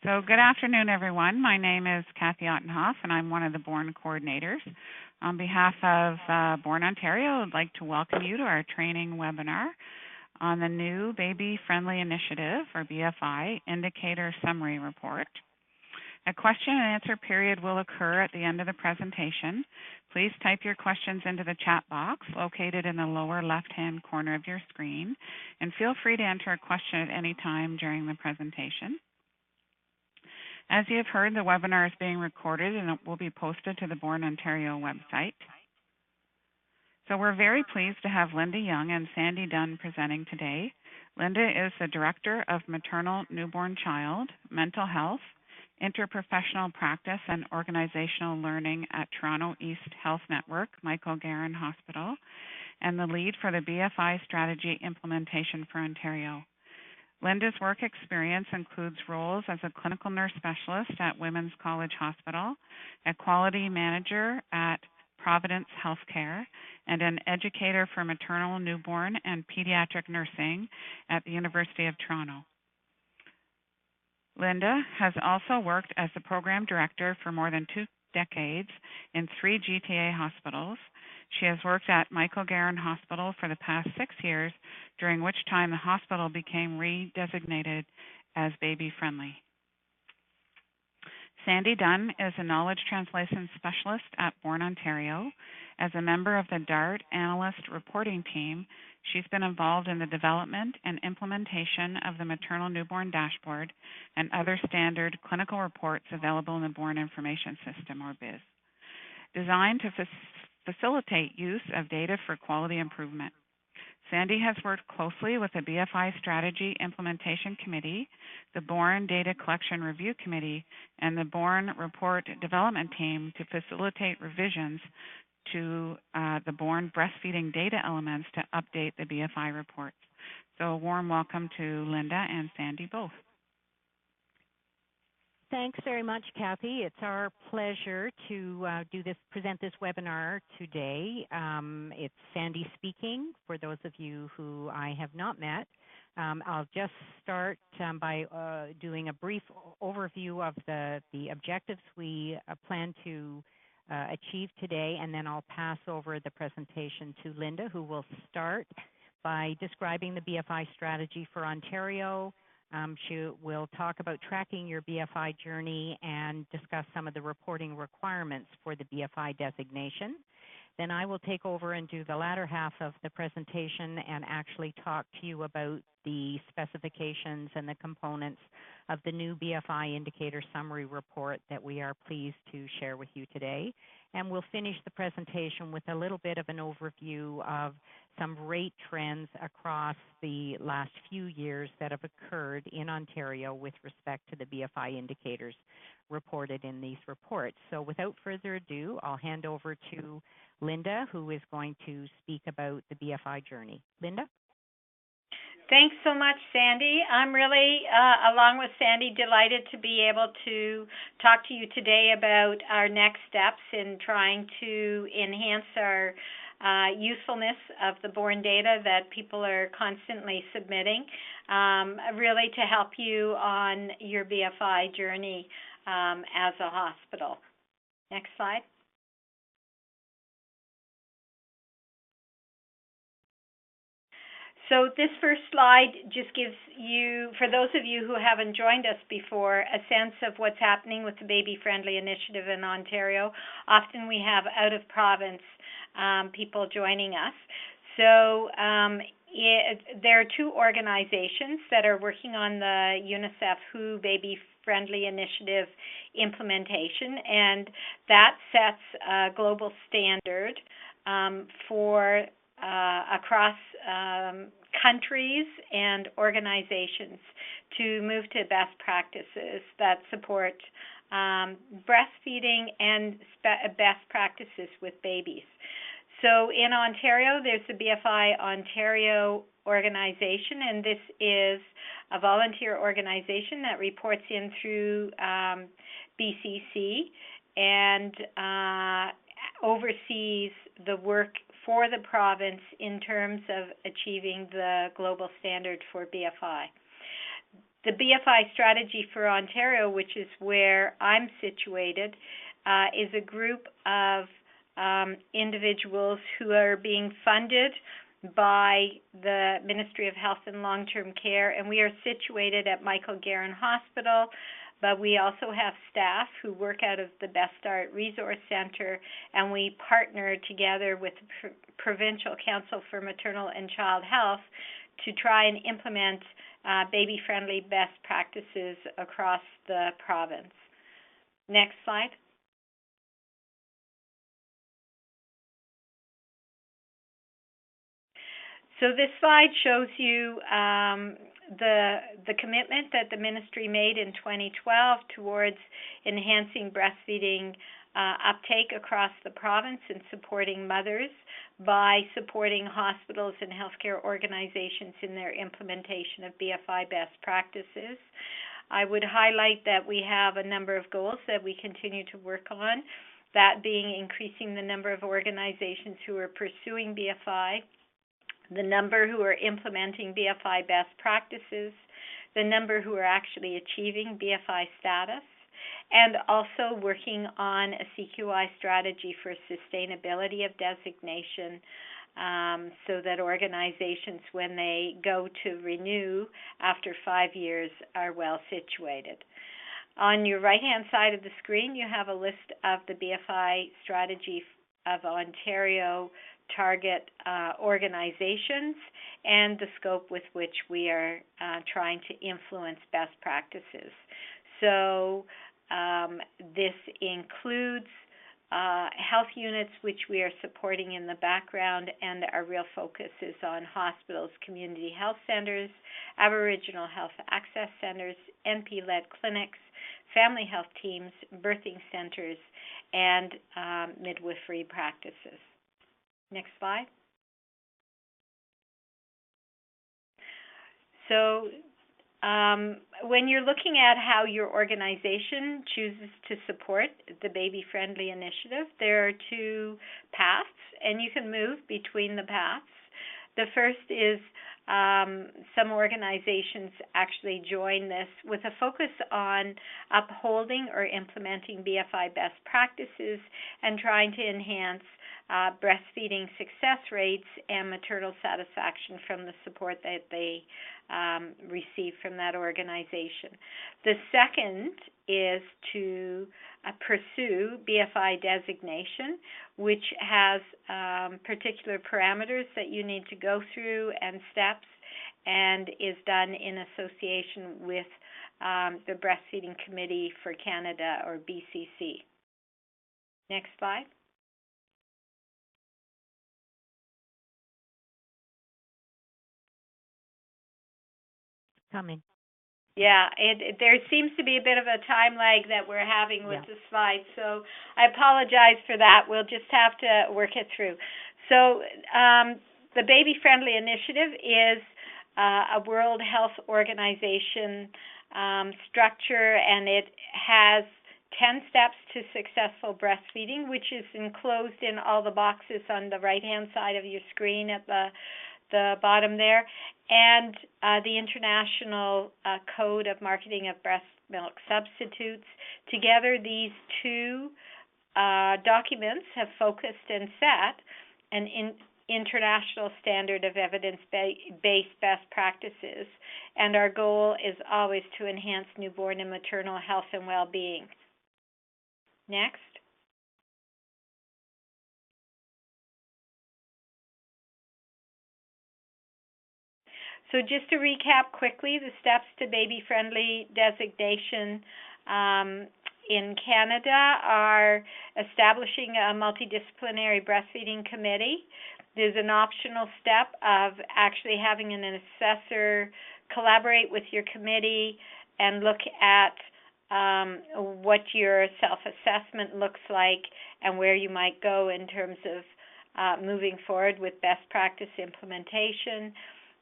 So good afternoon, everyone. My name is Kathy Ottenhoff, and I'm one of the BORN coordinators. On behalf of BORN Ontario, I'd like to welcome you to our training webinar on the new Baby-Friendly Initiative, or BFI Indicator Summary Report. A question and answer period will occur at the end of the presentation. Please type your questions into the chat box located in the lower left-hand corner of your screen, and feel free to enter a question at any time during the presentation. As you have heard, the webinar is being recorded and it will be posted to the BORN Ontario website. So we're very pleased to have Linda Young and Sandy Dunn presenting today. Linda is the Director of Maternal Newborn Child, Mental Health, Interprofessional Practice and Organizational Learning at Toronto East Health Network, Michael Garron Hospital, and the lead for the BFI Strategy implementation for Ontario. Linda's work experience includes roles as a clinical nurse specialist at Women's College Hospital, a quality manager at Providence Healthcare, and an educator for maternal, newborn, and pediatric nursing at the University of Toronto. Linda has also worked as the program director for more than 2 decades in 3 GTA hospitals. She has worked at Michael Garron Hospital for the past 6 years, during which time the hospital became redesignated as baby-friendly. Sandy Dunn is a knowledge translation specialist at BORN Ontario. As a member of the DART analyst reporting team, she's been involved in the development and implementation of the maternal newborn dashboard and other standard clinical reports available in the BORN Information System, or BIS, designed to facilitate use of data for quality improvement. Sandy has worked closely with the BFI Strategy Implementation Committee, the BORN Data Collection Review Committee, and the BORN Report Development Team to facilitate revisions to the BORN breastfeeding data elements to update the BFI reports. So a warm welcome to Linda and Sandy both. Thanks very much, Kathy. It's our pleasure to present this webinar today. It's Sandy speaking, for those of you who I have not met. I'll just start by doing a brief overview of the objectives we plan to achieve today, and then I'll pass over the presentation to Linda, who will start by describing the BFI strategy for Ontario. She will talk about tracking your BFI journey and discuss some of the reporting requirements for the BFI designation. Then I will take over and do the latter half of the presentation and actually talk to you about the specifications and the components of the new BFI Indicator Summary Report that we are pleased to share with you today. And we'll finish the presentation with a little bit of an overview of some rate trends across the last few years that have occurred in Ontario with respect to the BFI indicators reported in these reports. So without further ado, I'll hand over to Linda, who is going to speak about the BFI journey. Linda? Thanks so much, Sandy. I'm really, along with Sandy, delighted to be able to talk to you today about our next steps in trying to enhance our usefulness of the BORN data that people are constantly submitting, really to help you on your BFI journey as a hospital. Next slide. So this first slide just gives you, for those of you who haven't joined us before, a sense of what's happening with the Baby-Friendly Initiative in Ontario. Often we have out-of-province people joining us. So there are 2 organizations that are working on the UNICEF WHO Baby-Friendly Initiative implementation, and that sets a global standard for across countries and organizations to move to best practices that support breastfeeding and best practices with babies. So in Ontario, there's the BFI Ontario organization, and this is a volunteer organization that reports in through BCC and oversees the work for the province in terms of achieving the global standard for BFI. The BFI Strategy for Ontario, which is where I'm situated, is a group of individuals who are being funded by the Ministry of Health and Long-Term Care, and we are situated at Michael Garron Hospital, but we also have staff who work out of the Best Start Resource Centre, and we partner together with the Provincial Council for Maternal and Child Health to try and implement baby-friendly best practices across the province. Next slide. So this slide shows you the commitment that the ministry made in 2012 towards enhancing breastfeeding uptake across the province and supporting mothers by supporting hospitals and healthcare organizations in their implementation of BFI best practices. I would highlight that we have a number of goals that we continue to work on, that being increasing the number of organizations who are pursuing BFI, the number who are implementing BFI best practices, the number who are actually achieving BFI status, and also working on a CQI strategy for sustainability of designation, so that organizations, when they go to renew after 5 years, are well situated. On your right-hand side of the screen, you have a list of the BFI Strategy of Ontario target organizations and the scope with which we are trying to influence best practices. So this includes health units, which we are supporting in the background, and our real focus is on hospitals, community health centers, Aboriginal health access centers, NP-led clinics, family health teams, birthing centers, and midwifery practices. Next slide. So when you're looking at how your organization chooses to support the baby-friendly initiative, there are two paths, and you can move between the paths. The first is some organizations actually join this with a focus on upholding or implementing BFI best practices and trying to enhance breastfeeding success rates and maternal satisfaction from the support that they receive from that organization. The second is to pursue BFI designation, which has particular parameters that you need to go through and steps, and is done in association with the Breastfeeding Committee for Canada, or BCC. Next slide. Coming. Yeah, there seems to be a bit of a time lag that we're having with the slides, so I apologize for that. We'll just have to work it through. So the Baby Friendly Initiative is a World Health Organization structure, and it has 10 steps to successful breastfeeding, which is enclosed in all the boxes on the right-hand side of your screen at the bottom there, and the International Code of Marketing of Breast Milk Substitutes. Together, these two documents have focused and set an international standard of evidence-based best practices, and our goal is always to enhance newborn and maternal health and well-being. Next. So just to recap quickly, the steps to baby-friendly designation in Canada are establishing a multidisciplinary breastfeeding committee. There's an optional step of actually having an assessor collaborate with your committee and look at what your self-assessment looks like and where you might go in terms of moving forward with best practice implementation.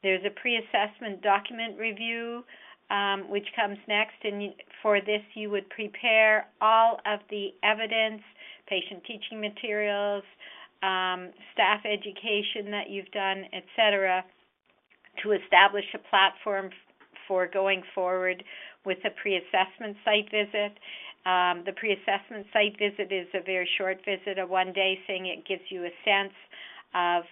There's a pre-assessment document review, which comes next, and for this you would prepare all of the evidence, patient teaching materials, staff education that you've done, etc., to establish a platform for going forward with a pre-assessment site visit. The pre-assessment site visit is a very short visit, a one-day thing. It gives you a sense of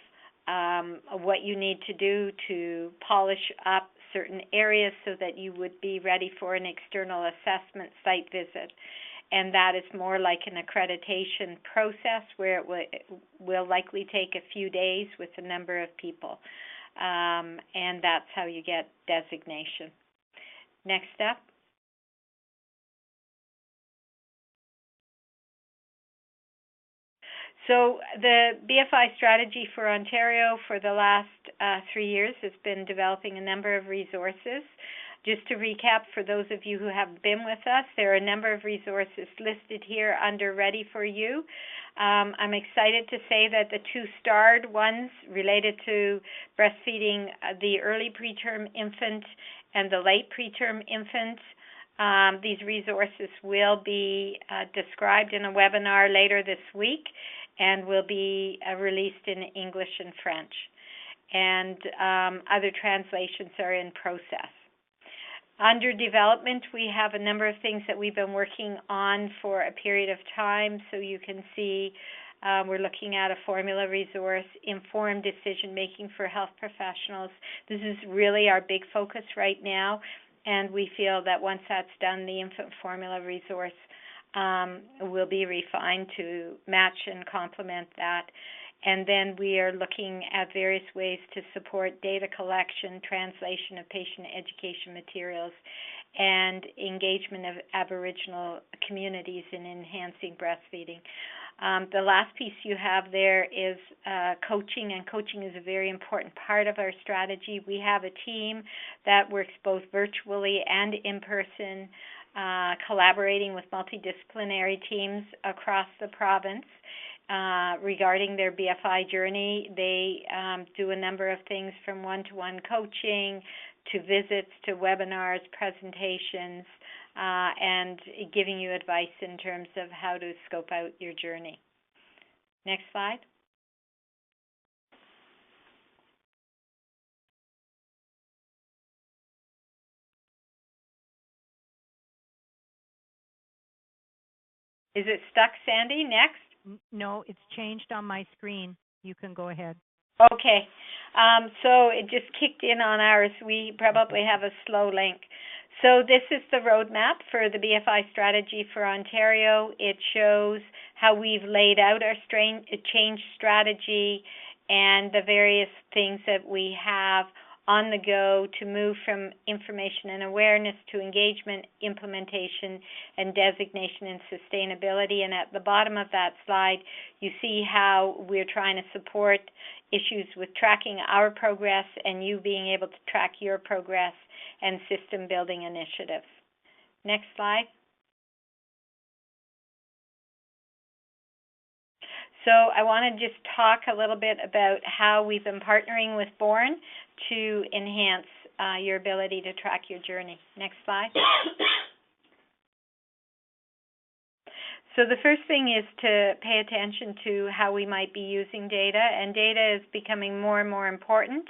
what you need to do to polish up certain areas so that you would be ready for an external assessment site visit. And that is more like an accreditation process where it will likely take a few days with a number of people. And that's how you get designation. Next step. So the BFI strategy for Ontario for the last 3 years has been developing a number of resources. Just to recap, for those of you who have been with us, there are a number of resources listed here under Ready for You. I'm excited to say that the 2 starred ones related to breastfeeding the early preterm infant and the late preterm infant, these resources will be described in a webinar later this week and will be released in English and French. And other translations are in process. Under development, we have a number of things that we've been working on for a period of time. So you can see we're looking at a formula resource, informed decision-making for health professionals. This is really our big focus right now, and we feel that once that's done, the infant formula resource will be refined to match and complement that. And then we are looking at various ways to support data collection, translation of patient education materials, and engagement of Aboriginal communities in enhancing breastfeeding. The last piece you have there is coaching, and coaching is a very important part of our strategy. We have a team that works both virtually and in person, collaborating with multidisciplinary teams across the province. Regarding their BFI journey, they do a number of things from one-to-one coaching to visits to webinars, presentations, and giving you advice in terms of how to scope out your journey. Next slide. Is it stuck, Sandy? Next. No, it's changed on my screen. You can go ahead. Okay. So it just kicked in on ours. We probably have a slow link. So this is the roadmap for the BFI strategy for Ontario. It shows how we've laid out our change strategy and the various things that we have on the go to move from information and awareness to engagement, implementation, and designation and sustainability. And at the bottom of that slide, you see how we're trying to support issues with tracking our progress and you being able to track your progress and system building initiatives. Next slide. So I want to just talk a little bit about how we've been partnering with BORN to enhance your ability to track your journey. Next slide. So the first thing is to pay attention to how we might be using data, and data is becoming more and more important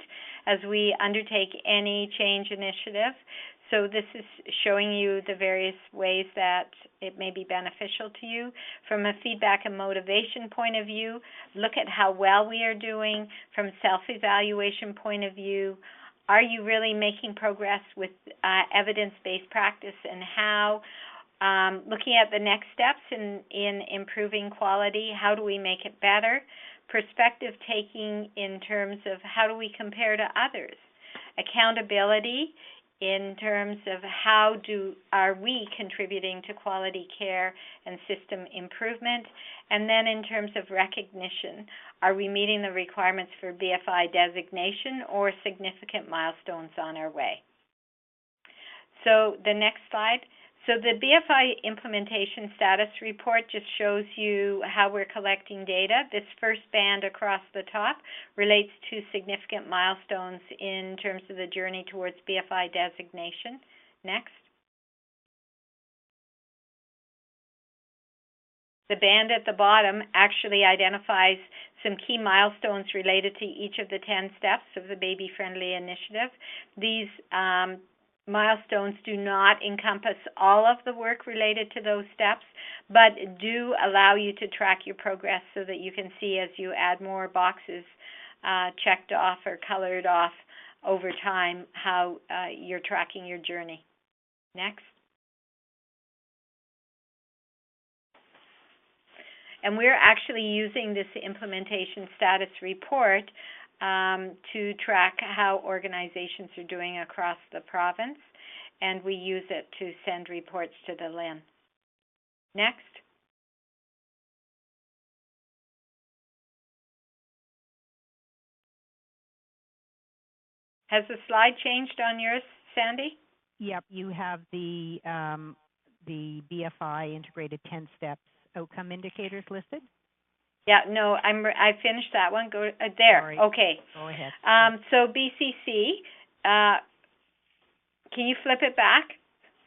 as we undertake any change initiative. So this is showing you the various ways that it may be beneficial to you. From a feedback and motivation point of view, look at how well we are doing. From self-evaluation point of view, are you really making progress with evidence-based practice, and how, looking at the next steps in improving quality, how do we make it better? Perspective taking in terms of how do we compare to others? Accountability in terms of how are we contributing to quality care and system improvement, and then in terms of recognition, are we meeting the requirements for BFI designation or significant milestones on our way? So the next slide. So the BFI implementation status report just shows you how we're collecting data. This first band across the top relates to significant milestones in terms of the journey towards BFI designation. Next. The band at the bottom actually identifies some key milestones related to each of the 10 steps of the Baby Friendly Initiative. These milestones do not encompass all of the work related to those steps, but do allow you to track your progress so that you can see as you add more boxes checked off or colored off over time how you're tracking your journey. Next. And we're actually using this implementation status report to track how organizations are doing across the province, and we use it to send reports to the LIN. Next. Has the slide changed on yours, Sandy? Yep, you have the BFI integrated 10 steps outcome indicators listed. Yeah, no, I finished that one. Go there. Sorry. Okay. Go ahead. So BCC, can you flip it back?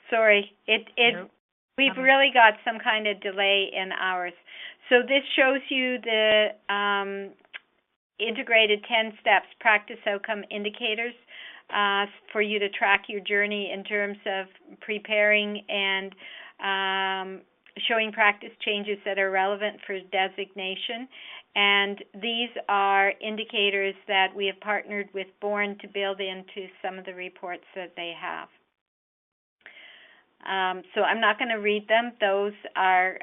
Sorry, Nope. We've really got some kind of delay in ours. So this shows you the integrated 10 steps practice outcome indicators for you to track your journey in terms of preparing and showing practice changes that are relevant for designation. And these are indicators that we have partnered with BORN to build into some of the reports that they have. So I'm not going to read them. Those are,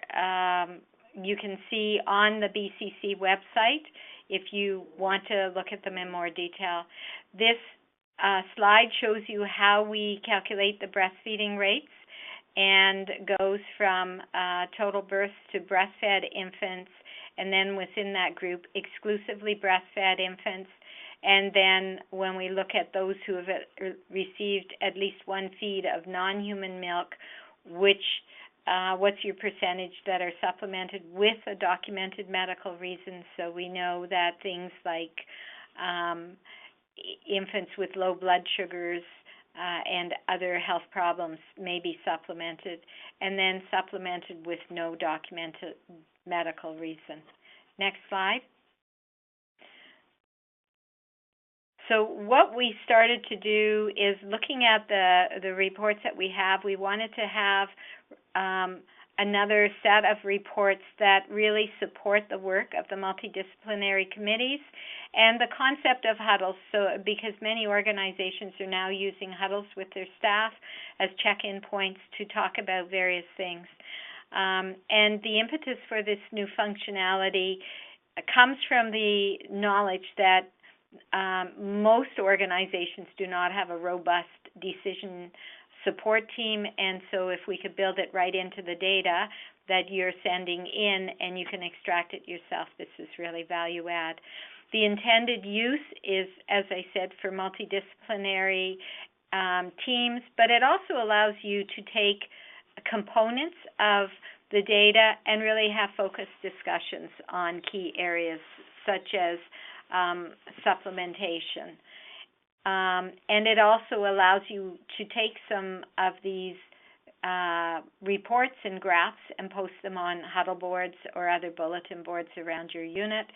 you can see on the BCC website if you want to look at them in more detail. This slide shows you how we calculate the breastfeeding rates and goes from total births to breastfed infants, and then within that group, exclusively breastfed infants. And then when we look at those who have received at least one feed of non-human milk, what's your percentage that are supplemented with a documented medical reason? So we know that things like infants with low blood sugars and other health problems may be supplemented, and then supplemented with no documented medical reason. Next slide. So what we started to do is looking at the reports that we have, we wanted to have another set of reports that really support the work of the multidisciplinary committees and the concept of huddles. So because many organizations are now using huddles with their staff as check-in points to talk about various things. And the impetus for this new functionality comes from the knowledge that most organizations do not have a robust decision support team, and so if we could build it right into the data that you're sending in and you can extract it yourself, this is really value add. The intended use is, as I said, for multidisciplinary teams, but it also allows you to take components of the data and really have focused discussions on key areas such as supplementation. And it also allows you to take some of these reports and graphs and post them on huddle boards or other bulletin boards around your unit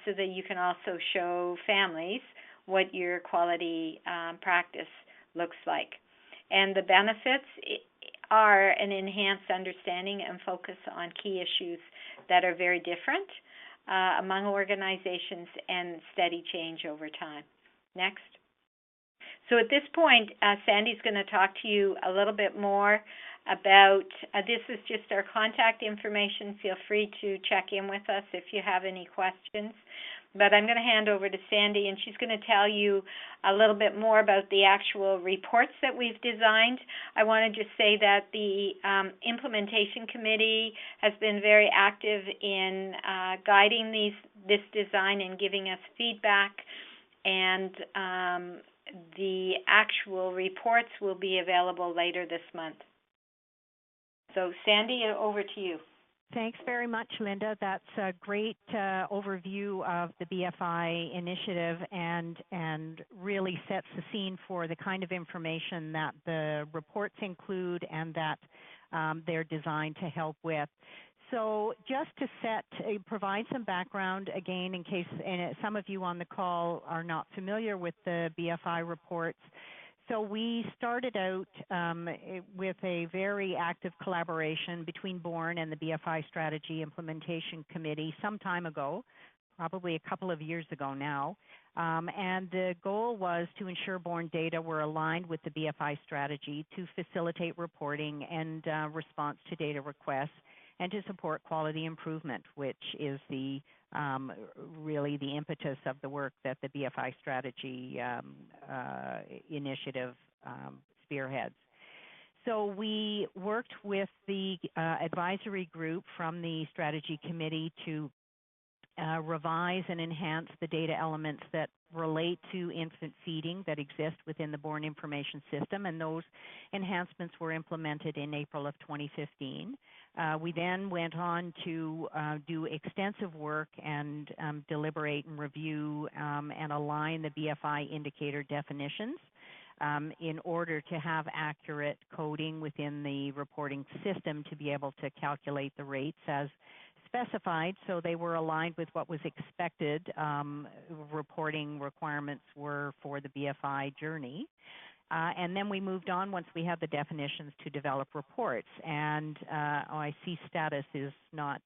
so that you can also show families what your quality practice looks like. And the benefits are an enhanced understanding and focus on key issues that are very different among organizations and steady change over time. Next. So at this point, Sandy's going to talk to you a little bit more about, this is just our contact information. Feel free to check in with us if you have any questions. But I'm going to hand over to Sandy, and she's going to tell you a little bit more about the actual reports that we've designed. I want to just say that the implementation committee has been very active in guiding this design and giving us feedback, and the actual reports will be available later this month. So Sandy, over to you. Thanks very much, Linda. That's a great overview of the BFI initiative and really sets the scene for the kind of information that the reports include and that they're designed to help with. So just to provide some background again in case some of you on the call are not familiar with the BFI reports. So we started out with a very active collaboration between BORN and the BFI Strategy Implementation Committee some time ago, probably a couple of years ago now. And the goal was to ensure BORN data were aligned with the BFI strategy to facilitate reporting and response to data requests, and to support quality improvement, which is the really the impetus of the work that the BFI strategy initiative spearheads. So we worked with the advisory group from the strategy committee to revise and enhance the data elements that relate to infant feeding that exist within the BORN information system, and those enhancements were implemented in April of 2015. We then went on to do extensive work and deliberate and review and align the BFI indicator definitions in order to have accurate coding within the reporting system to be able to calculate the rates as specified, so they were aligned with what was expected reporting requirements were for the BFI journey. And then we moved on once we had the definitions to develop reports. And OIC status is not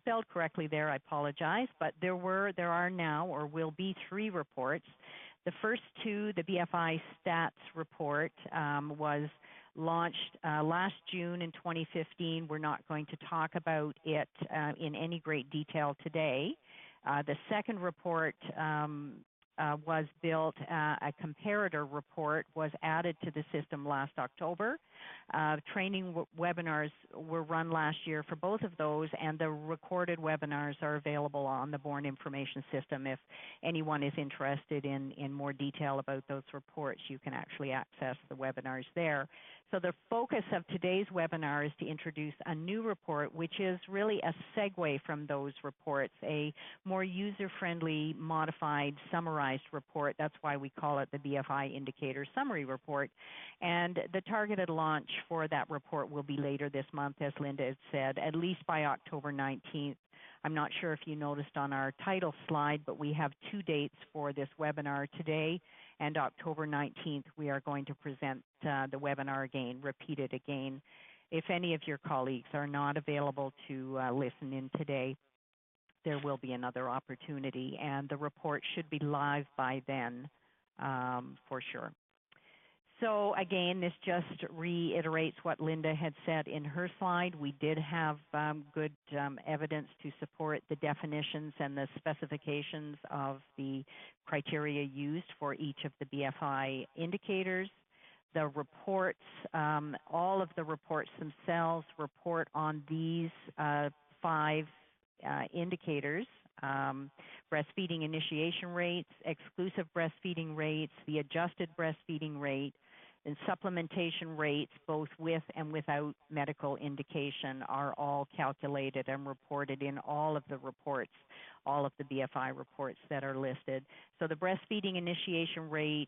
spelled correctly there, I apologize, but there are now or will be 3 reports. The first 2, the BFI stats report, was launched last June in 2015. We're not going to talk about it in any great detail today. The second report was built, a comparator report was added to the system last October. Training webinars were run last year for both of those, and the recorded webinars are available on the BORN information system. If anyone is interested in more detail about those reports, you can actually access the webinars there. So the focus of today's webinar is to introduce a new report, which is really a segue from those reports, a more user-friendly, modified, summarized report. That's why we call it the BFI Indicator Summary Report. And the targeted launch for that report will be later this month, as Linda had said, at least by October 19th. I'm not sure if you noticed on our title slide, but we have 2 dates for this webinar today, and October 19th we are going to present the webinar again, repeat it again. If any of your colleagues are not available to listen in today, there will be another opportunity, and the report should be live by then for sure. So again, this just reiterates what Linda had said in her slide. We did have good evidence to support the definitions and the specifications of the criteria used for each of the BFI indicators. The reports, all of the reports themselves report on these 5 indicators: breastfeeding initiation rates, exclusive breastfeeding rates, the adjusted breastfeeding rate, and supplementation rates, both with and without medical indication, are all calculated and reported in all of the reports, all of the BFI reports that are listed. So the breastfeeding initiation rate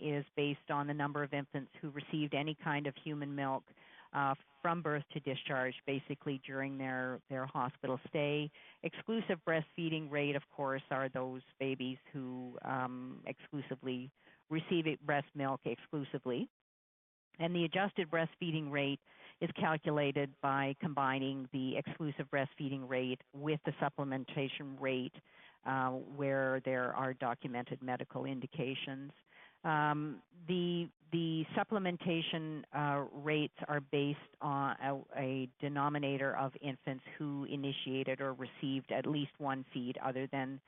is based on the number of infants who received any kind of human milk from birth to discharge, basically during their hospital stay. Exclusive breastfeeding rate, of course, are those babies who exclusively receive breast milk exclusively. And the adjusted breastfeeding rate is calculated by combining the exclusive breastfeeding rate with the supplementation rate where there are documented medical indications. The supplementation rates are based on a denominator of infants who initiated or received at least 1 feed other than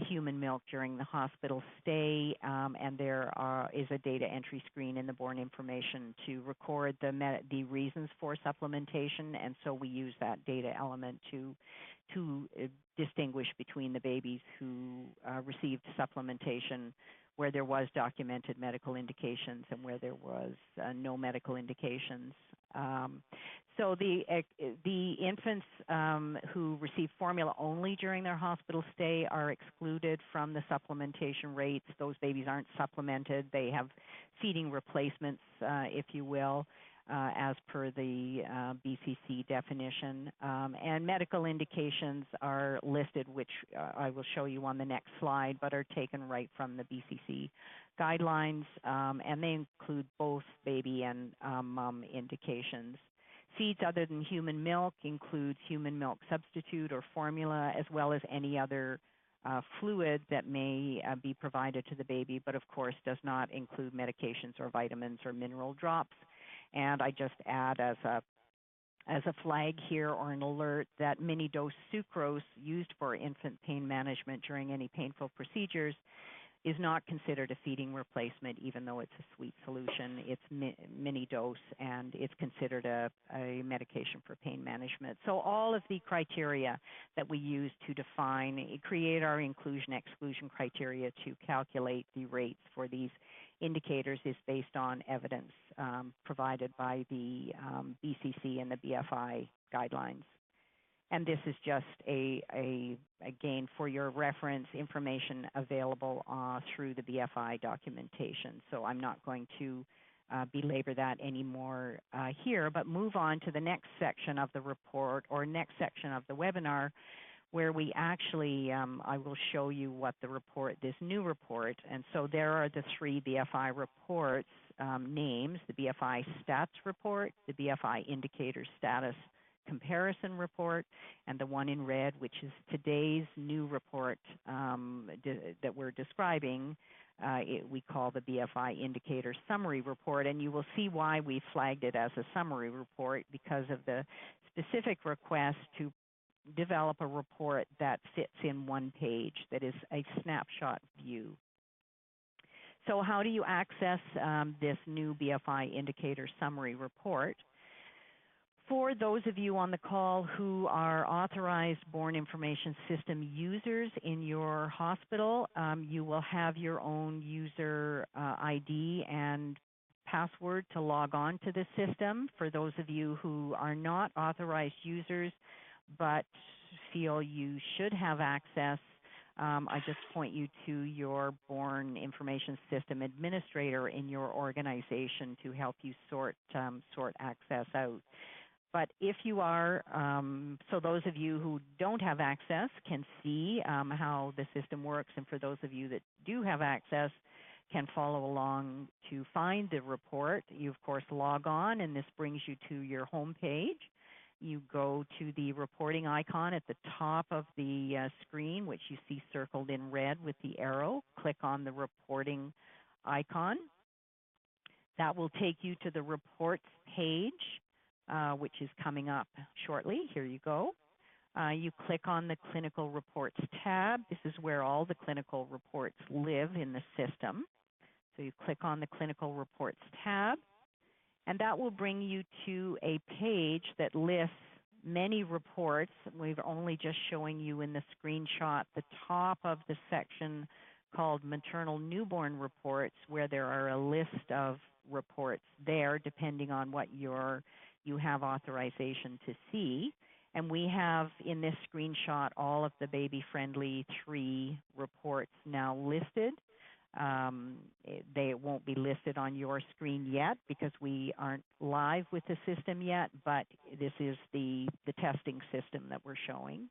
human milk during the hospital stay, and there is a data entry screen in the BORN information to record the reasons for supplementation, and so we use that data element to distinguish between the babies who received supplementation where there was documented medical indications and where there was no medical indications. So the infants who receive formula only during their hospital stay are excluded from the supplementation rates. Those babies aren't supplemented. They have feeding replacements, if you will, as per the BCC definition. And medical indications are listed, which I will show you on the next slide, but are taken right from the BCC guidelines, and they include both baby and mom indications. Feeds other than human milk includes human milk substitute or formula, as well as any other fluid that may be provided to the baby, but of course does not include medications or vitamins or mineral drops. And I just add as a flag here or an alert that mini-dose sucrose used for infant pain management during any painful procedures is not considered a feeding replacement, even though it's a sweet solution. It's mini-dose, and it's considered a medication for pain management. So all of the criteria that we use to create our inclusion-exclusion criteria to calculate the rates for these indicators is based on evidence provided by the BCC and the BFI guidelines. And this is just again, for your reference, information available through the BFI documentation. So I'm not going to belabor that anymore here, but move on to the next section of the report or next section of the webinar, where we actually, I will show you what this new report, and so there are the 3 BFI reports names, the BFI Stats Report, the BFI Indicator Status Comparison Report, and the one in red, which is today's new report that we're describing. We call the BFI Indicator Summary Report, and you will see why we flagged it as a summary report, because of the specific request to develop a report that fits in one page, that is a snapshot view. So how do you access this new BFI Indicator Summary Report? For those of you on the call who are authorized BORN Information System users in your hospital, you will have your own user ID and password to log on to the system. For those of you who are not authorized users but feel you should have access, I just point you to your BORN Information System administrator in your organization to help you sort access out. But if you are, so those of you who don't have access can see how the system works, and for those of you that do have access can follow along to find the report. You, of course, log on, and this brings you to your home page. You go to the reporting icon at the top of the screen, which you see circled in red with the arrow. Click on the reporting icon. That will take you to the reports page, which is coming up shortly. Here you go. You click on the Clinical Reports tab. This is where all the clinical reports live in the system. So you click on the Clinical Reports tab, and that will bring you to a page that lists many reports. We're only just showing you in the screenshot the top of the section called Maternal Newborn Reports, where there are a list of reports there depending on what you have authorization to see. And we have in this screenshot all of the baby-friendly 3 reports now listed. They won't be listed on your screen yet because we aren't live with the system yet, but this is the testing system that we're showing.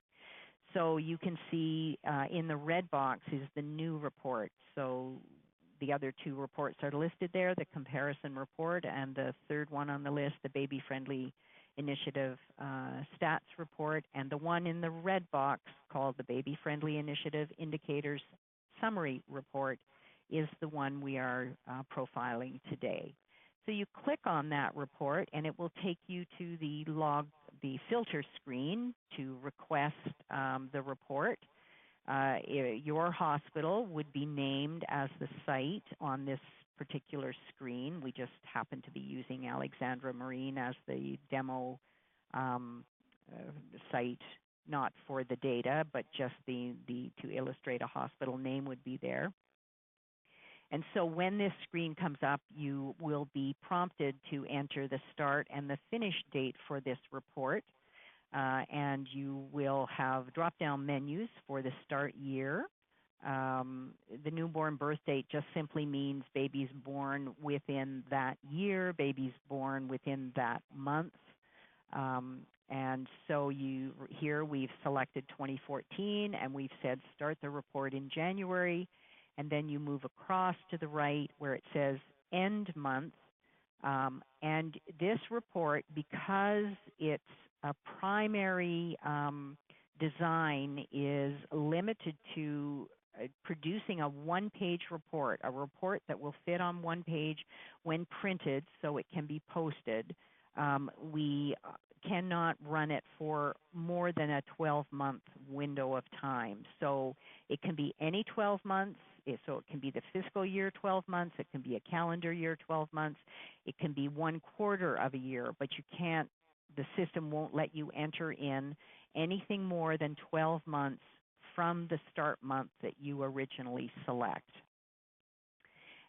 So you can see in the red box is the new report. So the other 2 reports are listed there, the comparison report, and the third one on the list, the baby-friendly initiative stats report, and the one in the red box called the baby-friendly initiative indicators summary report is the one we are profiling today. So you click on that report, and it will take you to the filter screen to request the report. Your hospital would be named as the site on this particular screen. We just happen to be using Alexandra Marine as the demo site, not for the data, but just to illustrate a hospital name would be there. And so when this screen comes up, you will be prompted to enter the start and the finish date for this report. And you will have drop-down menus for the start year. The newborn birth date just simply means babies born within that year, babies born within that month. And so here we've selected 2014, and we've said start the report in January. and then you move across to the right where it says end month. And this report, because its primary design is limited to producing a one-page report, a report that will fit on one page when printed so it can be posted, we cannot run it for more than a 12-month window of time. So it can be any 12 months. So it can be the fiscal year 12 months. It can be a calendar year 12 months. It can be 1/4 of a year, but you can't, the system won't let you enter in anything more than 12 months from the start month that you originally select.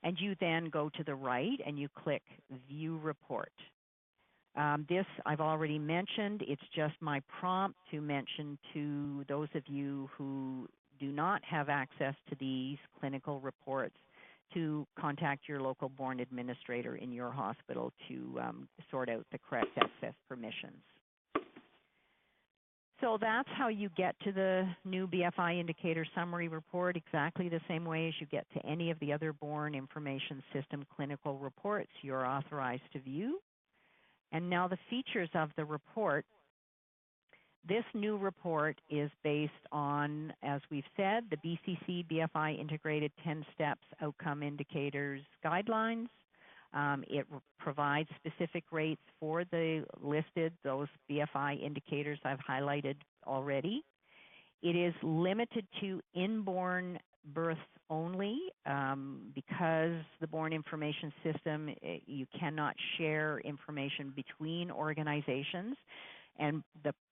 And you then go to the right and you click View Report. This I've already mentioned. It's just my prompt to mention to those of you who do not have access to these clinical reports to contact your local BORN administrator in your hospital to sort out the correct access permissions. So that's how you get to the new BFI Indicator Summary Report, exactly the same way as you get to any of the other BORN Information System clinical reports you're authorized to view. And now the features of the report. This new report is based on, as we've said, the BCC BFI Integrated 10 Steps Outcome Indicators Guidelines. It provides specific rates for the listed, those BFI indicators I've highlighted already. It is limited to inborn births only because the BORN Information System, you cannot share information between organizations. And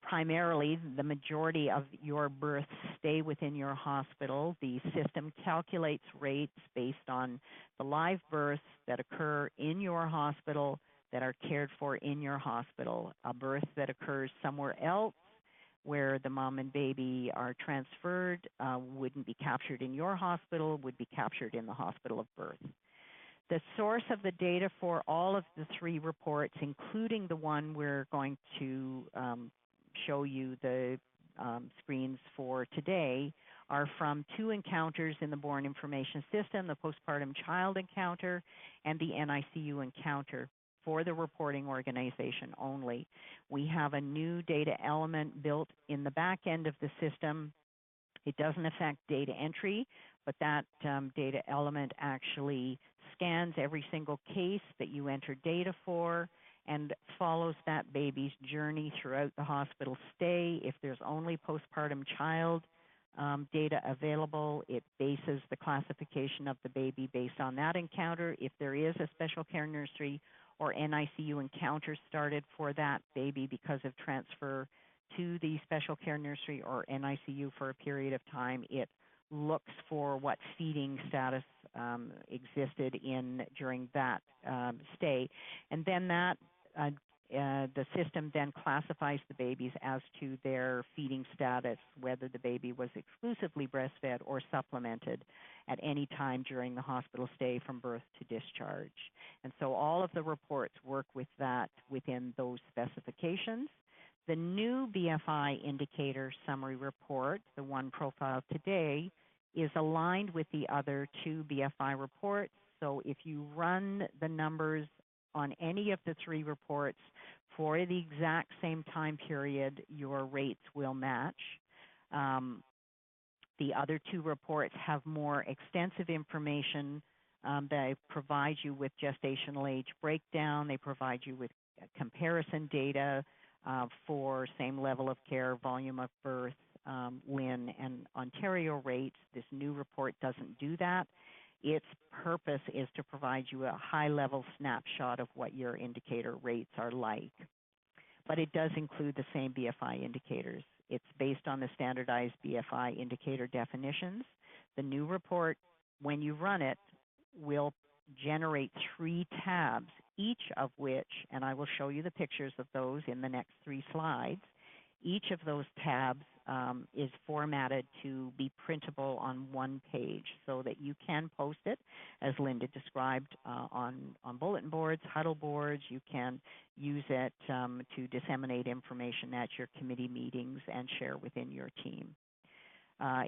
primarily, the majority of your births stay within your hospital. The system calculates rates based on the live births that occur in your hospital that are cared for in your hospital. A birth that occurs somewhere else where the mom and baby are transferred wouldn't be captured in your hospital, would be captured in the hospital of birth. The source of the data for all of the three reports, including the one we're going to show you the screens for today, are from two encounters in the BORN Information System, the postpartum child encounter and the NICU encounter for the reporting organization only. We have a new data element built in the back end of the system. It doesn't affect data entry, but that data element actually scans every single case that you enter data for and follows that baby's journey throughout the hospital stay. If there's only postpartum child data available, it bases the classification of the baby based on that encounter. If there is a special care nursery or NICU encounter started for that baby because of transfer to the special care nursery or NICU for a period of time, it looks for what feeding status existed in during that stay. And then that the system then classifies the babies as to their feeding status, whether the baby was exclusively breastfed or supplemented at any time during the hospital stay from birth to discharge. And so all of the reports work with that within those specifications. The new BFI Indicator Summary Report, the one profiled today, is aligned with the other two BFI reports. So if you run the numbers on any of the three reports for the exact same time period, your rates will match. The other two reports have more extensive information. They provide you with gestational age breakdown. They provide you with comparison data for same level of care, volume of birth, LIN, and Ontario rates. This new report doesn't do that. Its purpose is to provide you a high-level snapshot of what your indicator rates are like. But it does include the same BFI indicators. It's based on the standardized BFI indicator definitions. The new report, when you run it, will generate 3 tabs, each of which, and I will show you the pictures of those in the next 3 slides, each of those tabs is formatted to be printable on one page so that you can post it, as Linda described, on bulletin boards, huddle boards. You can use it to disseminate information at your committee meetings and share within your team.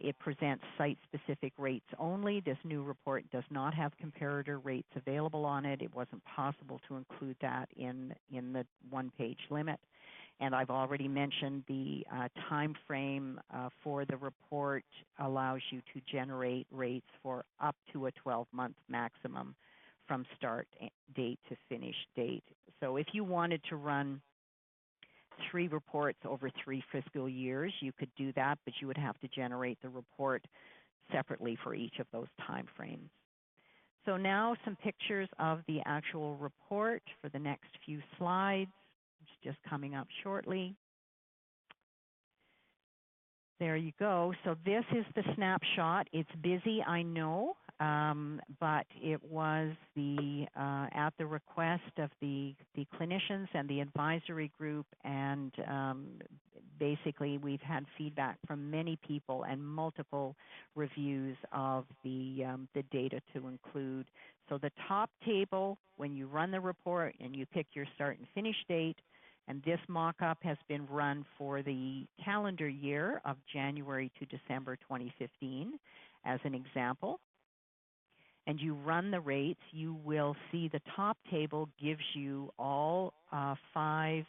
It presents site-specific rates only. This new report does not have comparator rates available on it. It wasn't possible to include that in the one-page limit. And I've already mentioned the time frame for the report allows you to generate rates for up to a 12-month maximum from start date to finish date. So if you wanted to run 3 reports over 3 fiscal years, you could do that, but you would have to generate the report separately for each of those time frames. So now some pictures of the actual report for the next few slides. It's just coming up shortly. There you go. So this is the snapshot. It's busy, I know, but it was at the request of the clinicians and the advisory group, and basically we've had feedback from many people and multiple reviews of the data to include. So the top table, when you run the report and you pick your start and finish date, and this mock-up has been run for the calendar year of January to December 2015 as an example. And you run the rates, you will see the top table gives you all 5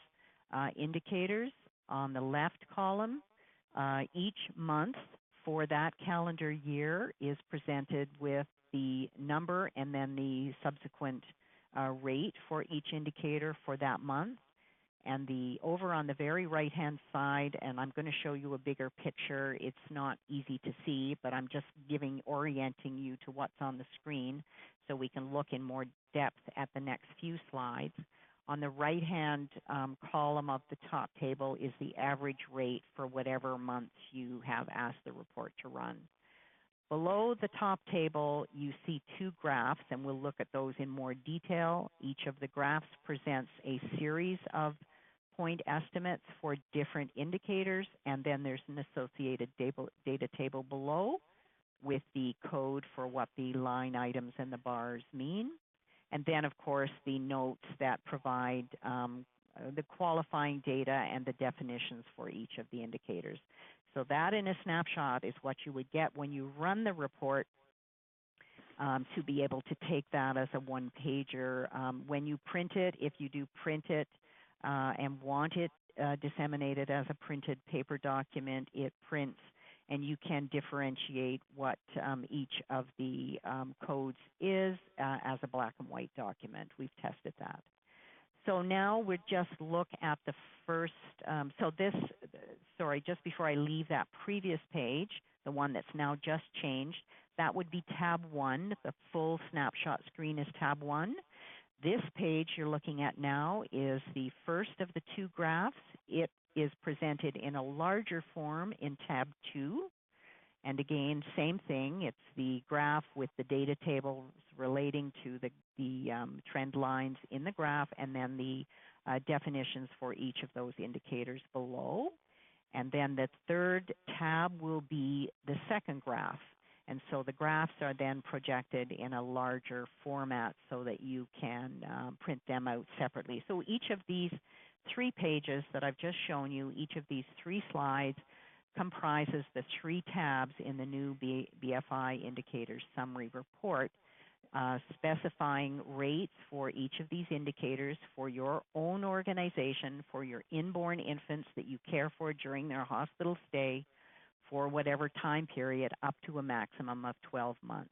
indicators on the left column. Each month for that calendar year is presented with the number and then the subsequent rate for each indicator for that month. And over on the very right-hand side, and I'm going to show you a bigger picture. It's not easy to see, but I'm just orienting you to what's on the screen so we can look in more depth at the next few slides. On the right-hand column of the top table is the average rate for whatever months you have asked the report to run. Below the top table, you see 2 graphs, and we'll look at those in more detail. Each of the graphs presents a series of point estimates for different indicators, and then there's an associated data table below with the code for what the line items and the bars mean. And then, of course, the notes that provide the qualifying data and the definitions for each of the indicators. So that in a snapshot is what you would get when you run the report, to be able to take that as a one-pager. When you print it, if you do print it and want it disseminated as a printed paper document, it prints, and you can differentiate what each of the codes is as a black and white document. We've tested that. So now we'll just look at the first, just before I leave that previous page, the one that's now just changed, that would be tab 1. The full snapshot screen is tab 1. This page you're looking at now is the first of the 2 graphs. It is presented in a larger form in tab 2. And again, same thing. It's the graph with the data tables relating to the trend lines in the graph, and then the definitions for each of those indicators below. And then the third tab will be the second graph. And so the graphs are then projected in a larger format so that you can print them out separately. So each of these 3 pages that I've just shown you, each of these 3 slides comprises the 3 tabs in the new BFI Indicator Summary Report, specifying rates for each of these indicators for your own organization, for your inborn infants that you care for during their hospital stay, for whatever time period up to a maximum of 12 months.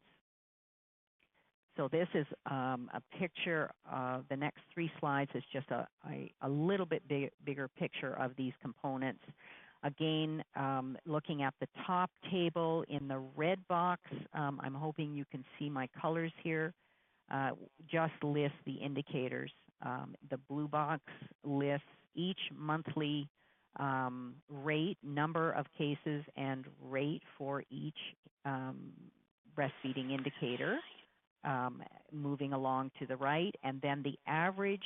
So this is a picture of the next 3 slides is just a little bit bigger picture of these components. Again, looking at the top table in the red box, I'm hoping you can see my colors here, just lists the indicators. The blue box lists each monthly rate, number of cases, and rate for each breastfeeding indicator, moving along to the right, and then the average.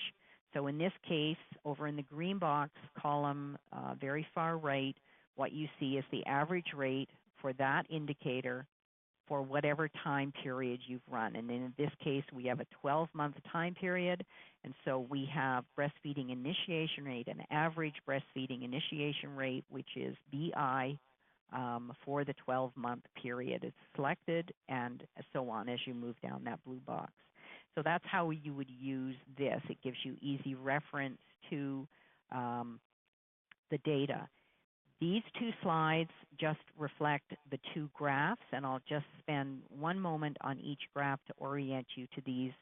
So in this case, over in the green box column, very far right, what you see is the average rate for that indicator for whatever time period you've run. And in this case, we have a 12-month time period. And so we have breastfeeding initiation rate, an average breastfeeding initiation rate, which is BI for the 12-month period. It's selected and so on as you move down that blue box. So that's how you would use this. It gives you easy reference to the data. These two slides just reflect the two graphs, and I'll just spend one moment on each graph to orient you to these.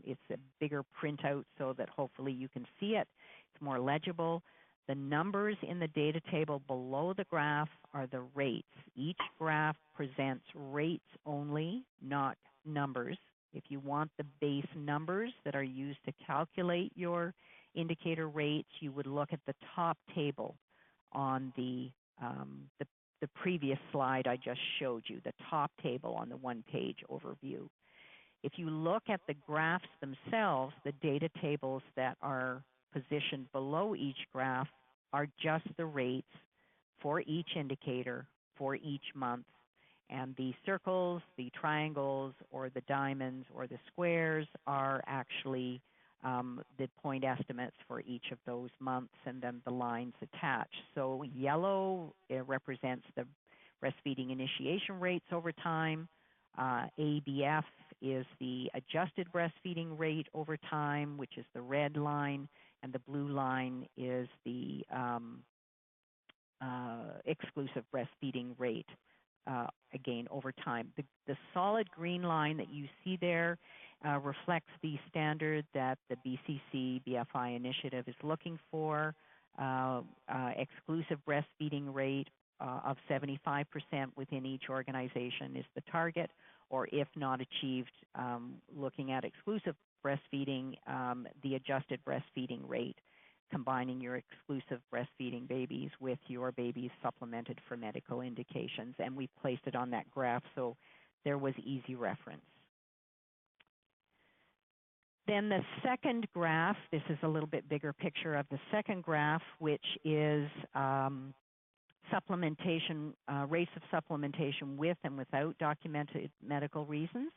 It's a bigger printout so that hopefully you can see it. It's more legible. The numbers in the data table below the graph are the rates. Each graph presents rates only, not numbers. If you want the base numbers that are used to calculate your indicator rates, you would look at the top table on the previous slide I just showed you, the top table on the one-page overview. If you look at the graphs themselves, the data tables that are positioned below each graph are just the rates for each indicator for each month. And the circles, the triangles, or the diamonds, or the squares are actually the point estimates for each of those months, and then the lines attached. So yellow represents the breastfeeding initiation rates over time. ABF is the adjusted breastfeeding rate over time, which is the red line, and the blue line is the exclusive breastfeeding rate, again, over time. The solid green line that you see there reflects the standard that the BCC BFI initiative is looking for. Exclusive breastfeeding rate of 75% within each organization is the target, or if not achieved, looking at exclusive breastfeeding, the adjusted breastfeeding rate, combining your exclusive breastfeeding babies with your babies supplemented for medical indications. And we placed it on that graph so there was easy reference. Then the second graph, this is a little bit bigger picture of the second graph, which is supplementation, rates of supplementation with and without documented medical reasons.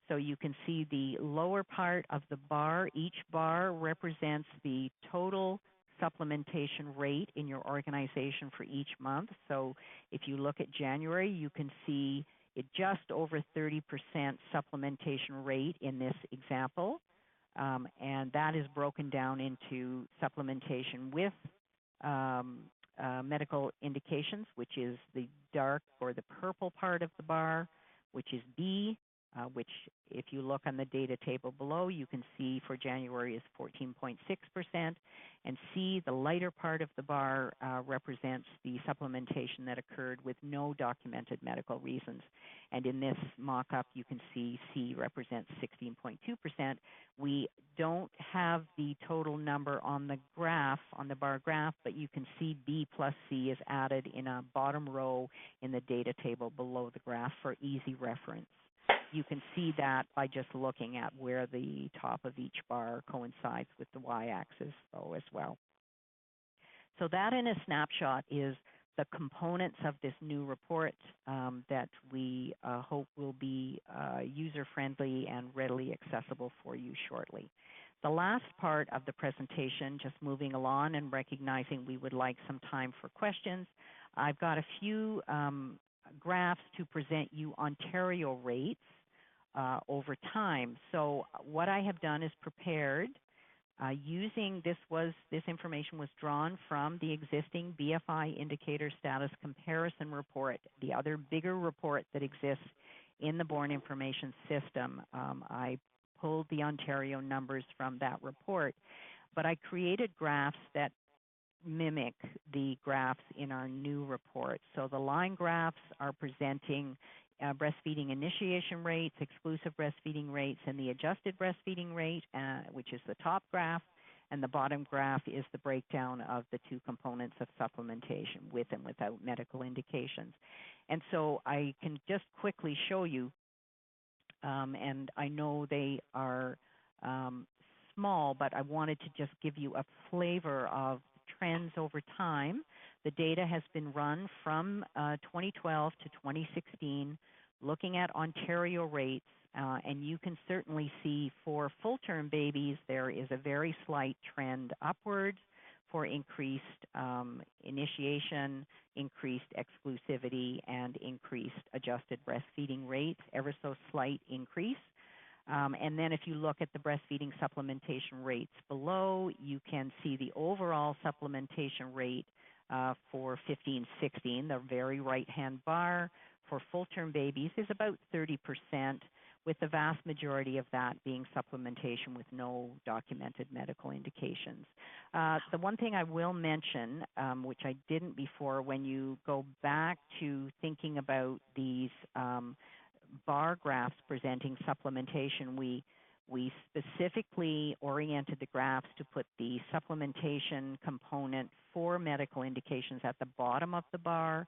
So you can see the lower part of the bar. Each bar represents the total supplementation rate in your organization for each month. So if you look at January, you can see it just over 30% supplementation rate in this example. And that is broken down into supplementation with medical indications, which is the dark or the purple part of the bar, which is B, which if you look on the data table below, you can see for January is 14.6%, and C, the lighter part of the bar, represents the supplementation that occurred with no documented medical reasons. And in this mock-up, you can see C represents 16.2%. We don't have the total number on the graph, on the bar graph, but you can see B plus C is added in a bottom row in the data table below the graph for easy reference. You can see that by just looking at where the top of each bar coincides with the y-axis as well. So that in a snapshot is the components of this new report that we hope will be user-friendly and readily accessible for you shortly. The last part of the presentation, just moving along and recognizing we would like some time for questions, I've got a few graphs to present you Ontario rates over time. So what I have done is prepared using this information was drawn from the existing BFI Indicator Status Comparison Report, the other bigger report that exists in the BORN Information System. I pulled the Ontario numbers from that report, but I created graphs that mimic the graphs in our new report. So the line graphs are presenting breastfeeding initiation rates, exclusive breastfeeding rates, and the adjusted breastfeeding rate, which is the top graph, and the bottom graph is the breakdown of the two components of supplementation with and without medical indications. And so I can just quickly show you, and I know they are small, but I wanted to just give you a flavor of trends over time. The data has been run from 2012 to 2016, looking at Ontario rates, and you can certainly see for full-term babies there is a very slight trend upwards. for increased initiation, increased exclusivity, and increased adjusted breastfeeding rates, ever so slight increase. And then if you look at the breastfeeding supplementation rates below, you can see the overall supplementation rate for 15-16, the very right-hand bar for full-term babies is about 30%, with the vast majority of that being supplementation with no documented medical indications. The one thing I will mention, which I didn't before, when you go back to thinking about these bar graphs presenting supplementation, we specifically oriented the graphs to put the supplementation component for medical indications at the bottom of the bar,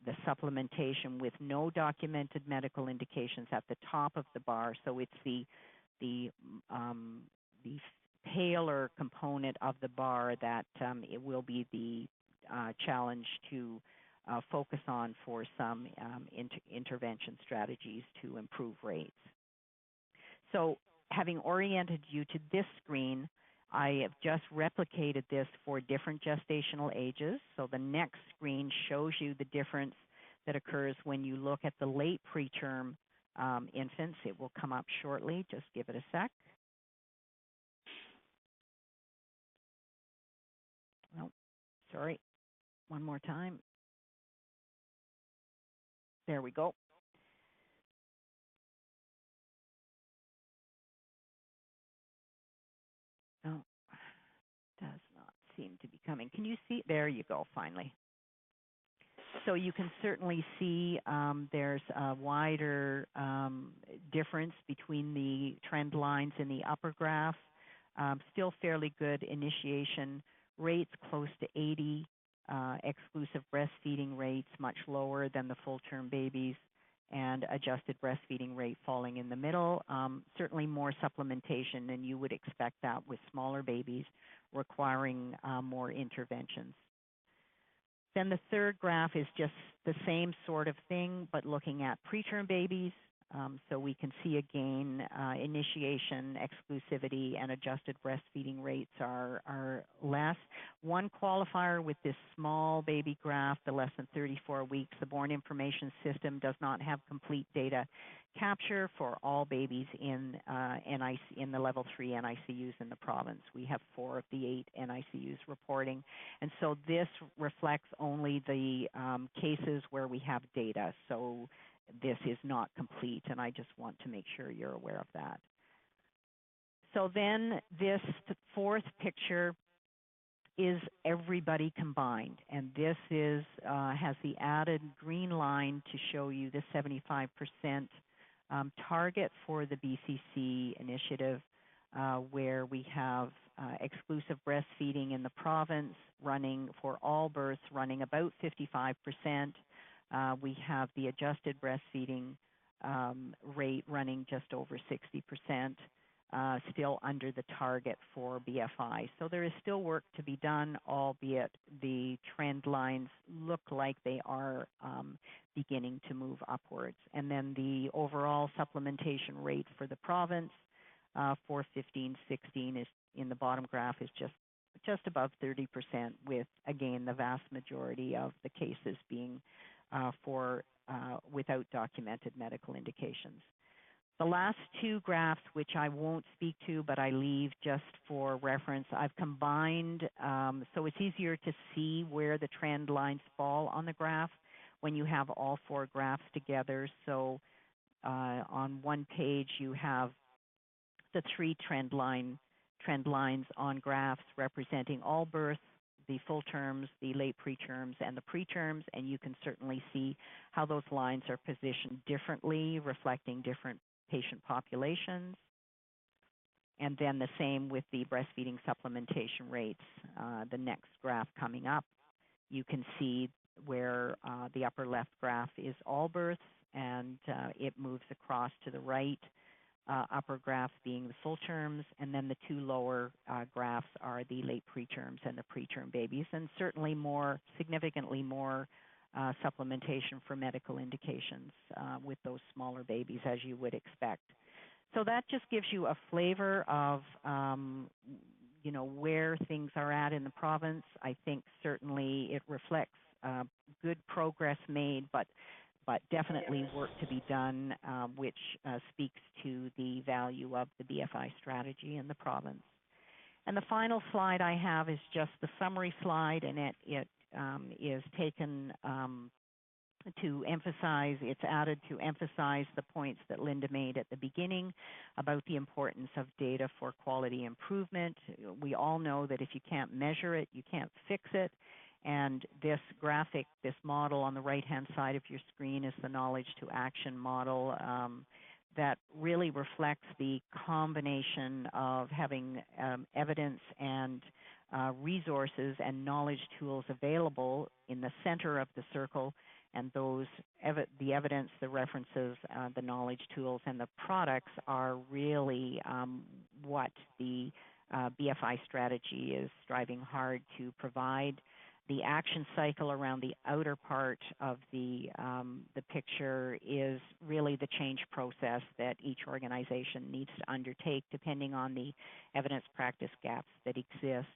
the supplementation with no documented medical indications at the top of the bar. So it's the paler component of the bar that it will be the challenge to focus on for some intervention strategies to improve rates. So having oriented you to this screen, I have just replicated this for different gestational ages. So the next screen shows you the difference that occurs when you look at the late preterm infants. It will come up shortly. Just give it a sec. Oh, sorry. One more time. There we go. Oh, does not seem to be coming. Can you see? There you go, finally. So you can certainly see there's a wider difference between the trend lines in the upper graph. Still fairly good initiation rates, close to 80. Exclusive breastfeeding rates, much lower than the full-term babies, and adjusted breastfeeding rate falling in the middle. Certainly more supplementation, and you would expect that with smaller babies requiring more interventions. Then the third graph is just the same sort of thing, but looking at preterm babies. So we can see again, initiation, exclusivity, and adjusted breastfeeding rates are less. One qualifier with this small baby graph, the less than 34 weeks, the BORN information system does not have complete data capture for all babies in the level 3 NICUs in the province. We have 4 of the 8 NICUs reporting. And so this reflects only the cases where we have data. So this is not complete, and I just want to make sure you're aware of that. So then this fourth picture is everybody combined, and this is has the added green line to show you the 75% target for the BCC initiative, where we have exclusive breastfeeding in the province running for all births running about 55%. We have the adjusted breastfeeding rate running just over 60%, still under the target for BFI. So there is still work to be done, albeit the trend lines look like they are beginning to move upwards. And then the overall supplementation rate for the province for 15-16 is in the bottom graph is just above 30%, with again the vast majority of the cases being without documented medical indications. The last two graphs, which I won't speak to, but I leave just for reference, I've combined so it's easier to see where the trend lines fall on the graph when you have all 4 graphs together. So on one page you have the 3 trend lines on graphs representing all births, the full terms, the late preterms, and the preterms, and you can certainly see how those lines are positioned differently, reflecting different patient populations. And then the same with the breastfeeding supplementation rates. The next graph coming up, you can see where the upper left graph is all births, and it moves across to the right. Upper graph being the full terms, and then the 2 lower graphs are the late preterms and the preterm babies, and certainly significantly more supplementation for medical indications with those smaller babies, as you would expect. So that just gives you a flavor of where things are at in the province. I think certainly it reflects good progress made, but definitely work to be done, which speaks to the value of the BFI strategy in the province. And the final slide I have is just the summary slide, and it is taken to emphasize, it's added to emphasize the points that Linda made at the beginning about the importance of data for quality improvement. We all know that if you can't measure it, you can't fix it. And this graphic, this model on the right-hand side of your screen is the knowledge to action model that really reflects the combination of having evidence and resources and knowledge tools available in the center of the circle, and the evidence, the references, the knowledge tools, and the products are really what the BFI strategy is striving hard to provide. The action cycle around the outer part of the picture is really the change process that each organization needs to undertake depending on the evidence practice gaps that exist.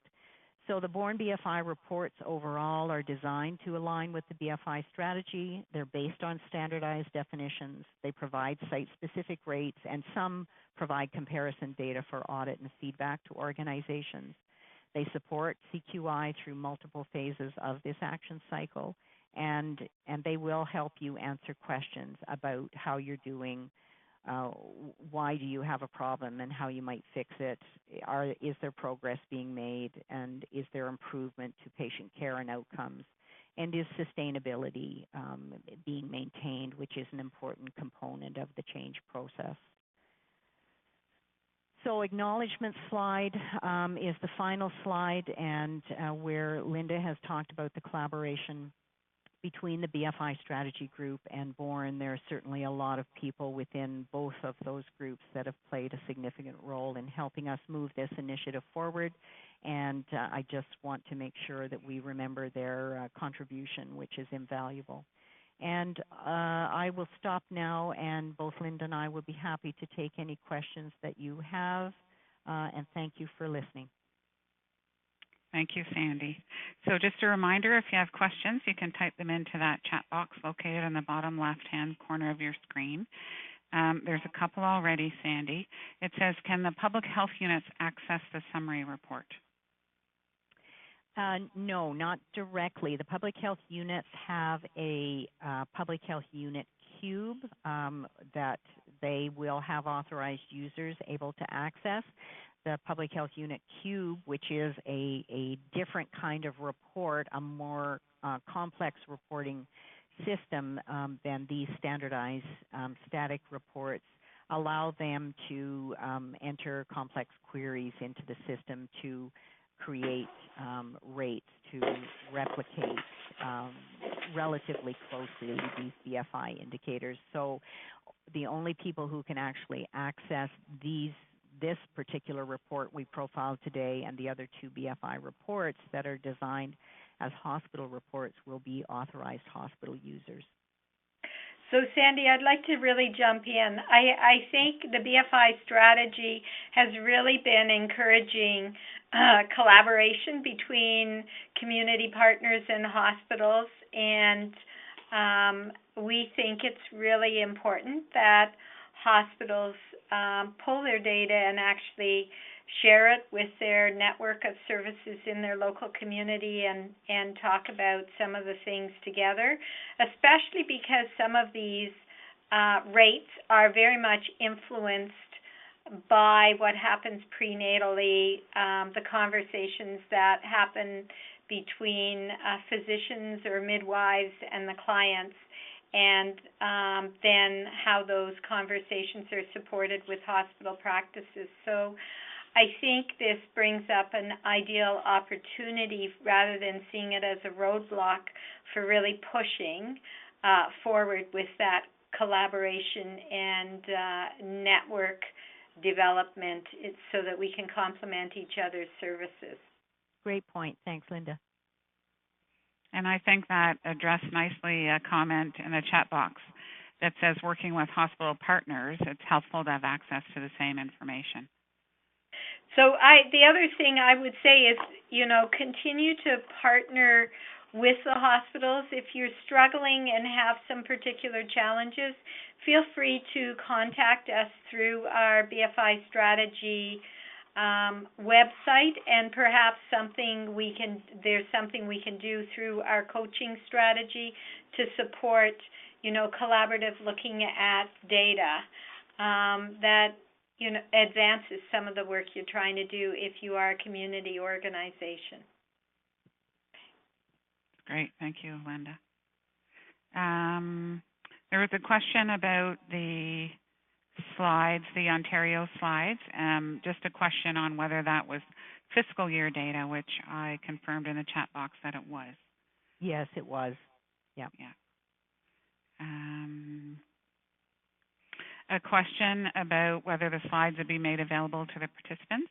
So the BORN BFI reports overall are designed to align with the BFI strategy. They're based on standardized definitions. They provide site-specific rates, and some provide comparison data for audit and feedback to organizations. They support CQI through multiple phases of this action cycle, and they will help you answer questions about how you're doing, why do you have a problem, and how you might fix it. Is there progress being made, and is there improvement to patient care and outcomes? And is sustainability being maintained, which is an important component of the change process. So acknowledgement slide is the final slide, and where Linda has talked about the collaboration between the BFI strategy group and BORN. There are certainly a lot of people within both of those groups that have played a significant role in helping us move this initiative forward, and I just want to make sure that we remember their contribution, which is invaluable. And I will stop now, and both Linda and I will be happy to take any questions that you have, and thank you for listening. Thank you, Sandy. So just a reminder, if you have questions, you can type them into that chat box located in the bottom left-hand corner of your screen. There's a couple already, Sandy. It says, can the public health units access the summary report? No, not directly. The public health units have a public health unit cube that they will have authorized users able to access. The public health unit cube, which is a different kind of report, a more complex reporting system than these standardized static reports, allow them to enter complex queries into the system to create rates to replicate relatively closely these BFI indicators. So the only people who can actually access this particular report we profiled today and the other two BFI reports that are designed as hospital reports will be authorized hospital users. So, Sandy, I'd like to really jump in. I think the BFI strategy has really been encouraging collaboration between community partners and hospitals, and we think it's really important that hospitals pull their data and actually share it with their network of services in their local community and talk about some of the things together, especially because some of these rates are very much influenced by what happens prenatally, the conversations that happen between physicians or midwives and the clients, and then how those conversations are supported with hospital practices. So I think this brings up an ideal opportunity rather than seeing it as a roadblock for really pushing forward with that collaboration and network development so that we can complement each other's services. Great point. Thanks, Linda. And I think that addressed nicely a comment in the chat box that says working with hospital partners, it's helpful to have access to the same information. So the other thing I would say is, continue to partner with the hospitals. If you're struggling and have some particular challenges, feel free to contact us through our BFI Strategy website, and perhaps there's something we can do through our coaching strategy to support, collaborative looking at data that advances some of the work you're trying to do if you are a community organization. Great, thank you, Linda. There was a question about the slides, the Ontario slides. Just a question on whether that was fiscal year data, which I confirmed in the chat box that it was. Yes, it was. Yeah. A question about whether the slides would be made available to the participants.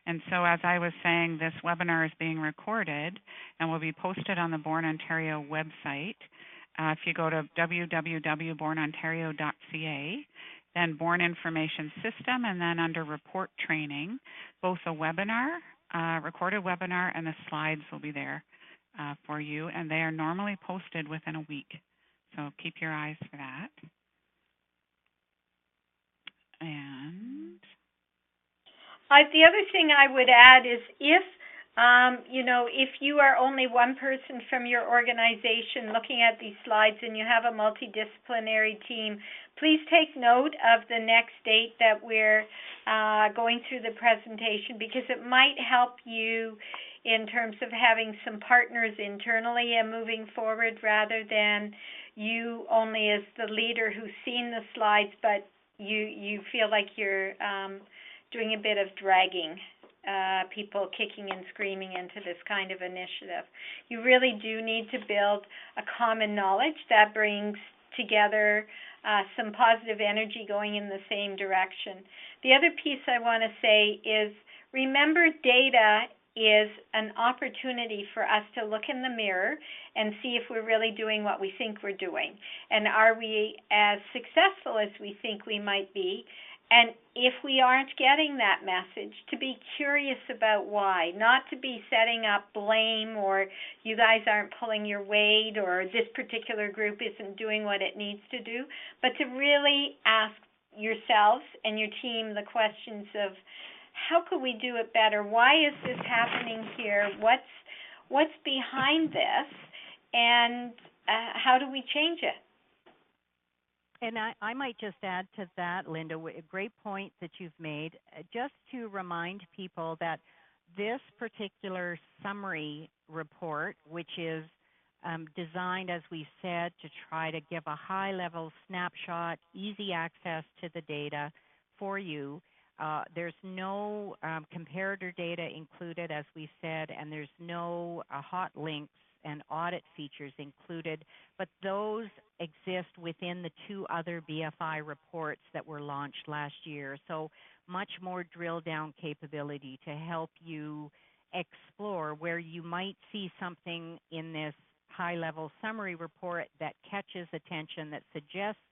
And so, as I was saying, this webinar is being recorded and will be posted on the BORN Ontario website. If you go to www.bornontario.ca, then BORN Information System, and then under Report Training, both a webinar, recorded webinar, and the slides will be there for you, and they are normally posted within a week. So keep your eyes for that. And the other thing I would add is if you are only one person from your organization looking at these slides and you have a multidisciplinary team, please take note of the next date that we're going through the presentation, because it might help you in terms of having some partners internally and moving forward, rather than you only as the leader who's seen the slides, but you feel like you're doing a bit of dragging people kicking and screaming into this kind of initiative. You really do need to build a common knowledge that brings together some positive energy going in the same direction. The other piece I want to say is, remember, data is an opportunity for us to look in the mirror and see if we're really doing what we think we're doing. And are we as successful as we think we might be? And if we aren't getting that message, to be curious about why, not to be setting up blame or you guys aren't pulling your weight or this particular group isn't doing what it needs to do, but to really ask yourselves and your team the questions of, how could we do it better? Why is this happening here? What's behind this? And how do we change it? And I might just add to that, Linda, a great point that you've made, just to remind people that this particular summary report, which is designed, as we said, to try to give a high-level snapshot, easy access to the data for you. There's no comparator data included, as we said, and there's no hot links and audit features included, but those exist within the two other BFI reports that were launched last year. So much more drill down capability to help you explore where you might see something in this high-level summary report that catches attention, that suggests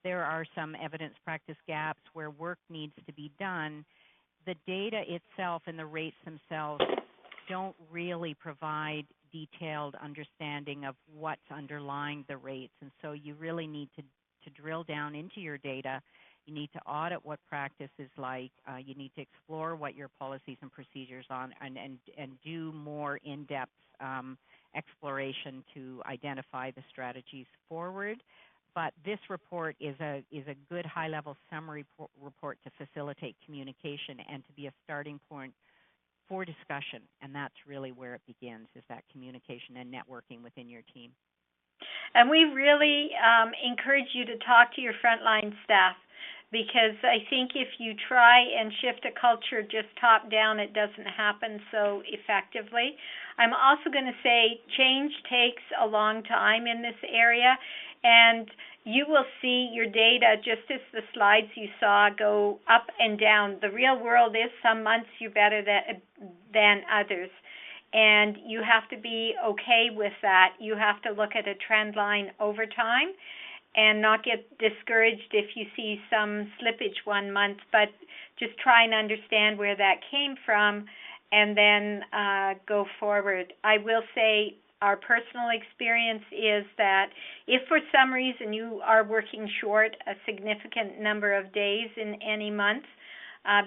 there are some evidence practice gaps where work needs to be done. The data itself and the rates themselves don't really provide detailed understanding of what's underlying the rates. And so you really need to drill down into your data. You need to audit what practice is like. You need to explore what your policies and procedures are, and do more in-depth exploration to identify the strategies forward. But this report is a good high-level summary report to facilitate communication and to be a starting point for discussion, and that's really where it begins, is that communication and networking within your team. And we really encourage you to talk to your frontline staff, because I think if you try and shift a culture just top down, it doesn't happen so effectively. I'm also going to say change takes a long time in this area, and you will see your data, just as the slides you saw, go up and down. The real world is some months you're better than others, and you have to be okay with that. You have to look at a trend line over time and not get discouraged if you see some slippage one month, but just try and understand where that came from and then go forward. I will say our personal experience is that if for some reason you are working short a significant number of days in any month,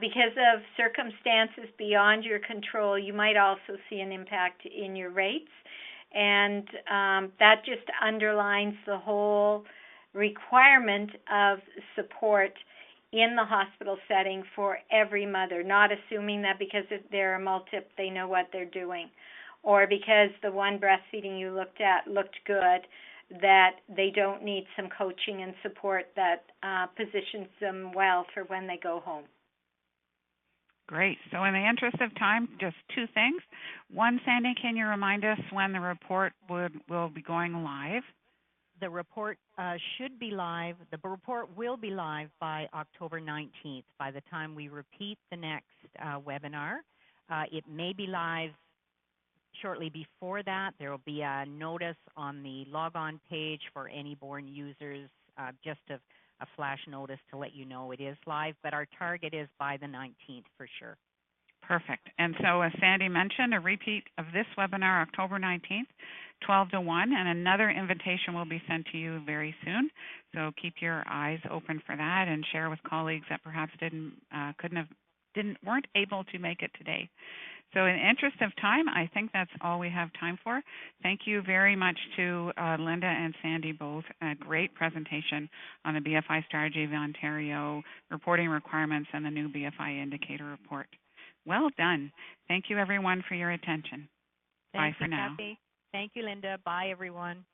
because of circumstances beyond your control, you might also see an impact in your rates. And that just underlines the whole requirement of support in the hospital setting for every mother, not assuming that because they're a multip, they know what they're doing, or because the one breastfeeding you looked at looked good, that they don't need some coaching and support that positions them well for when they go home. Great. So in the interest of time, just two things. One, Sandy, can you remind us when the report will be going live? The report should be live. The report will be live by October 19th, by the time we repeat the next webinar. It may be live shortly before that. There will be a notice on the log-on page for any BORN users, just a flash notice to let you know it is live, but our target is by the 19th for sure. Perfect. And so as Sandy mentioned, a repeat of this webinar October 19th, 12 to 1, and another invitation will be sent to you very soon. So keep your eyes open for that and share with colleagues that perhaps weren't able to make it today. So in the interest of time, I think that's all we have time for. Thank you very much to Linda and Sandy both. A great presentation on the BFI Strategy of Ontario reporting requirements and the new BFI Indicator Report. Well done. Thank you, everyone, for your attention. Bye for now. Kathy. Thank you, Linda. Bye, everyone.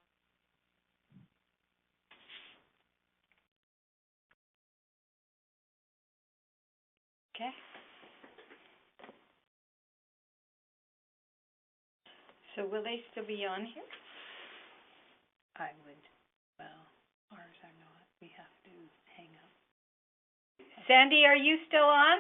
Okay. So will they still be on here? I would. Well, ours are not. We have to hang up. Sandy, are you still on?